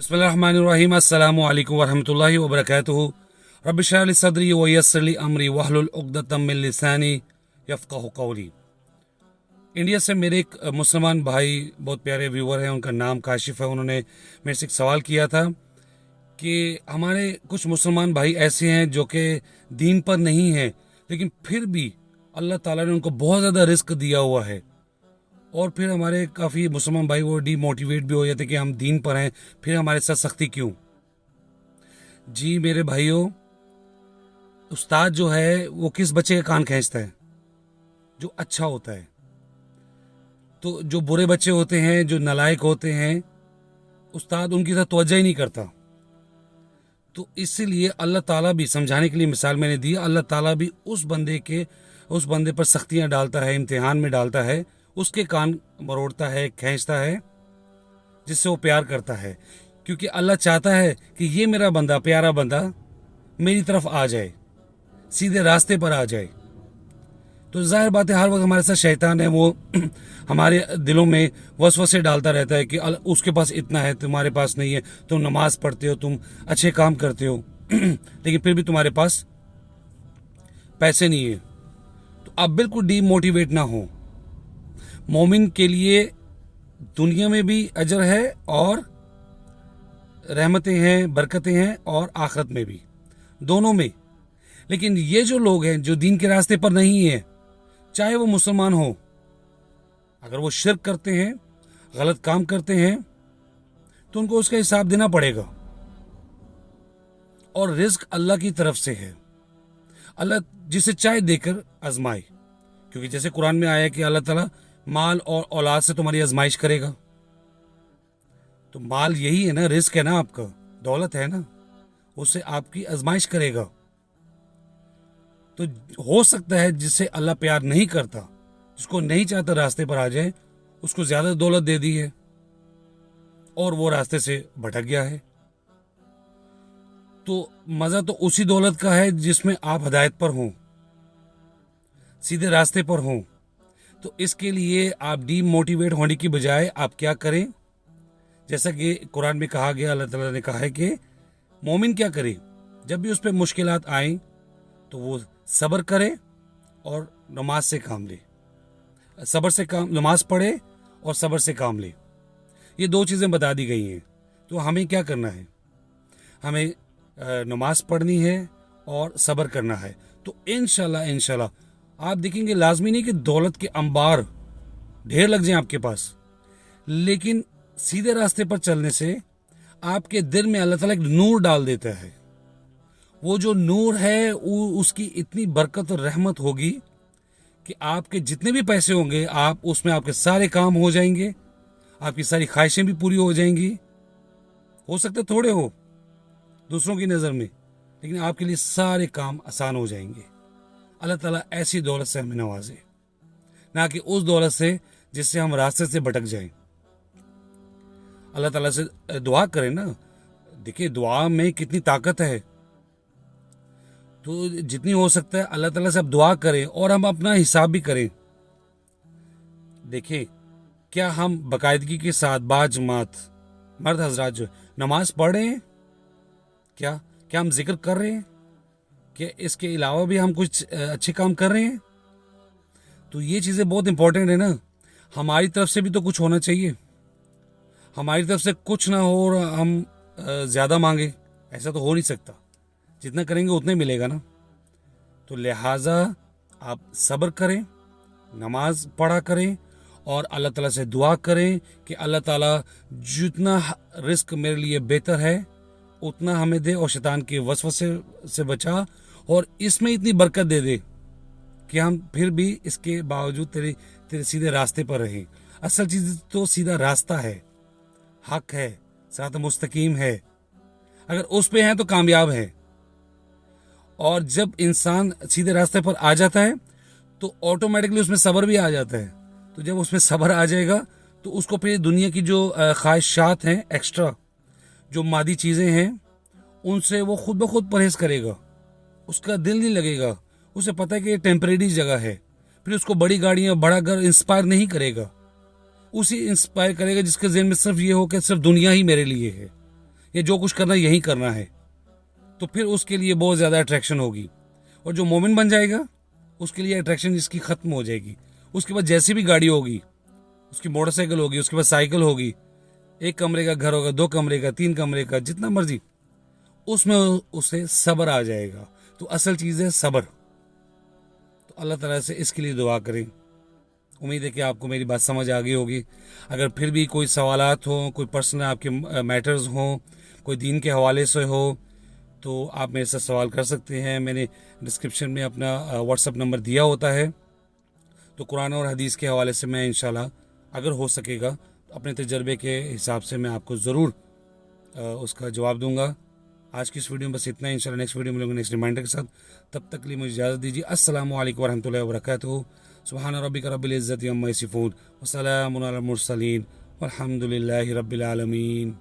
बिस्मिल्लाहिर्रहमानिर्रहीम। अस्सलामु अलैकुम वरहमतुल्लाहि वबरकातुहू। रब्बि इश्रह ली सदरी व यस्सिर ली अमरी वहलुल उक़दतम मिन लिसानी यफ़क़हू क़ौली। इंडिया से मेरे एक मुसलमान भाई, बहुत प्यारे व्यूवर हैं, उनका नाम काशिफ है। उन्होंने मेरे से एक सवाल किया था कि हमारे कुछ मुसलमान भाई ऐसे हैं जो कि दीन पर नहीं हैं, लेकिन फिर भी अल्लाह ताला ने उनको बहुत ज़्यादा रिस्क दिया हुआ है, और फिर हमारे काफ़ी मुसलमान भाई वो डीमोटिवेट भी हो जाते कि हम दीन पर हैं, फिर हमारे साथ सख्ती क्यों। जी मेरे भाइयों, उस्ताद जो है वो किस बच्चे का कान खींचता है? जो अच्छा होता है। तो जो बुरे बच्चे होते हैं, जो नालायक होते हैं, उस्ताद उनकी तरफ तवज्जो ही नहीं करता। तो इसीलिए अल्लाह ताला भी समझाने के लिए मिसाल मैंने दी, अल्लाह ताला भी उस बंदे पर सख्तियां डालता है, इम्तिहान में डालता है, उसके कान मरोड़ता है, खींचता है, जिससे वो प्यार करता है। क्योंकि अल्लाह चाहता है कि ये मेरा बंदा, प्यारा बंदा, मेरी तरफ आ जाए, सीधे रास्ते पर आ जाए। तो जाहिर बात है हर वक्त हमारे साथ शैतान है, वो हमारे दिलों में वसवसे डालता रहता है कि उसके पास इतना है, तुम्हारे पास नहीं है, तुम नमाज पढ़ते हो, तुम अच्छे काम करते हो लेकिन फिर भी तुम्हारे पास पैसे नहीं है। तो आप बिल्कुल डीमोटिवेट ना हो। मोमिन के लिए दुनिया में भी अजर है और रहमतें हैं, बरकतें हैं, और आखिरत में भी, दोनों में। लेकिन ये जो लोग हैं जो दीन के रास्ते पर नहीं है, चाहे वो मुसलमान हो, अगर वो शिर्क करते हैं, गलत काम करते हैं, तो उनको उसका हिसाब देना पड़ेगा। और रिस्क अल्लाह की तरफ से है, अल्लाह जिसे चाहे देकर आजमाए। क्योंकि जैसे कुरान में आया कि अल्लाह ताला माल और औलाद से तुम्हारी आजमाइश करेगा। तो माल यही है ना, रिस्क है ना, आपका दौलत है ना, उससे आपकी आजमाइश करेगा। तो हो सकता है जिससे अल्लाह प्यार नहीं करता, जिसको नहीं चाहता रास्ते पर आ जाए, उसको ज्यादा दौलत दे दी है और वो रास्ते से भटक गया है। तो मजा तो उसी दौलत का है जिसमें आप हिदायत पर हों, सीधे रास्ते पर हों। तो इसके लिए आप डीमोटिवेट होने की बजाय आप क्या करें? जैसा कि कुरान में कहा गया, अल्लाह ताला ने कहा है कि मोमिन क्या करे, जब भी उस पर मुश्किलात आए तो वो सब्र करे और नमाज से काम ले, नमाज पढ़े और सब्र से काम ले। ये दो चीज़ें बता दी गई हैं। तो हमें क्या करना है? हमें नमाज पढ़नी है और सब्र करना है। तो इंशाल्लाह आप देखेंगे, लाजमी नहीं कि दौलत के अंबार ढेर लग जाएं आपके पास, लेकिन सीधे रास्ते पर चलने से आपके दिल में अल्लाह ताला एक नूर डाल देता है। वो जो नूर है उसकी इतनी बरकत और रहमत होगी कि आपके जितने भी पैसे होंगे, आप उसमें आपके सारे काम हो जाएंगे, आपकी सारी ख्वाहिशें भी पूरी हो जाएंगी। हो सकता है थोड़े हो दूसरों की नज़र में, लेकिन आपके लिए सारे काम आसान हो जाएंगे। अल्लाह ताला ऐसी दौलत से हमें नवाजे, ना कि उस दौलत से जिससे हम रास्ते से भटक जाएं। अल्लाह ताला से दुआ करें ना। देखिए दुआ में कितनी ताकत है। तो जितनी हो सकता है अल्लाह ताला से आप दुआ करें और हम अपना हिसाब भी करें। देखिए, क्या हम बाकायदगी के साथ बाजमात मर्द हजरात जो नमाज पढ़ रहे हैं? क्या हम जिक्र कर रहे हैं? क्या इसके अलावा भी हम कुछ अच्छे काम कर रहे हैं? तो ये चीज़ें बहुत इंपॉर्टेंट है ना। हमारी तरफ से भी तो कुछ होना चाहिए। हमारी तरफ से कुछ ना हो और हम ज़्यादा मांगे, ऐसा तो हो नहीं सकता। जितना करेंगे उतना ही मिलेगा ना। तो लिहाजा आप सब्र करें, नमाज पढ़ा करें और अल्लाह ताला से दुआ करें कि अल्लाह ताला जितना रिस्क मेरे लिए बेहतर है उतना हमें दे, और शैतान के वसवसे से बचा, और इसमें इतनी बरकत दे दे कि हम फिर भी इसके बावजूद तेरे सीधे रास्ते पर रहें। असल चीज़ तो सीधा रास्ता है, हक है, सिरात मुस्तकीम है। अगर उस पे हैं तो कामयाब है। और जब इंसान सीधे रास्ते पर आ जाता है तो ऑटोमेटिकली उसमें सब्र भी आ जाता है। तो जब उसमें सब्र आ जाएगा तो उसको फिर दुनिया की जो ख्वाहिशात हैं, एक्स्ट्रा जो मादी चीज़ें हैं, उनसे वो खुद ब खुद परहेज करेगा। उसका दिल नहीं लगेगा। उसे पता है कि ये टेम्परेरी जगह है। फिर उसको बड़ी गाड़ियाँ, बड़ा घर इंस्पायर नहीं करेगा। उसी इंस्पायर करेगा जिसके ज़हन में सिर्फ ये हो कि सिर्फ दुनिया ही मेरे लिए है, کہ جو کچھ کرنا یہی کرنا ہے، تو پھر اس کے لیے بہت زیادہ اٹریکشن ہوگی. اور جو مومن بن جائے گا اس کے لیے اٹریکشن اس کی ختم ہو جائے گی. اس کے بعد جیسی بھی گاڑی ہوگی، اس کی موٹر سائیکل ہوگی، اس کے بعد سائیکل ہوگی، 1 کمرے کا گھر ہوگا، 2 کمرے کا، 3 کمرے کا، جتنا مرضی، اس میں اسے صبر آ جائے گا. تو اصل چیز ہے صبر. تو اللہ تعالیٰ سے اس کے لیے دعا کریں. امید ہے کہ آپ کو میری بات سمجھ آ گئی ہوگی. اگر پھر بھی کوئی سوالات ہوں، کوئی پرسنل آپ کے میٹرز ہوں، کوئی دین کے حوالے سے ہو، تو آپ میرے سے سوال کر سکتے ہیں. میں نے ڈسکرپشن میں اپنا واٹس ایپ نمبر دیا ہوتا ہے. تو قرآن اور حدیث کے حوالے سے میں انشاءاللہ اگر ہو سکے گا تو اپنے تجربے کے حساب سے میں آپ کو ضرور اس کا جواب دوں گا. آج کی اس ویڈیو میں بس اتنا ہے. انشاءاللہ نیکسٹ ویڈیو میں ملیں گے نیکسٹ ریمائنڈر کے ساتھ. تب تک کے لیے مجھے اجازت دیجیے. السلام علیکم ورحمۃ اللہ وبرکاتہ. سبحان ربک رب العزت عما یصفون وسلام علی المرسلین والحمد للہ رب العالمین.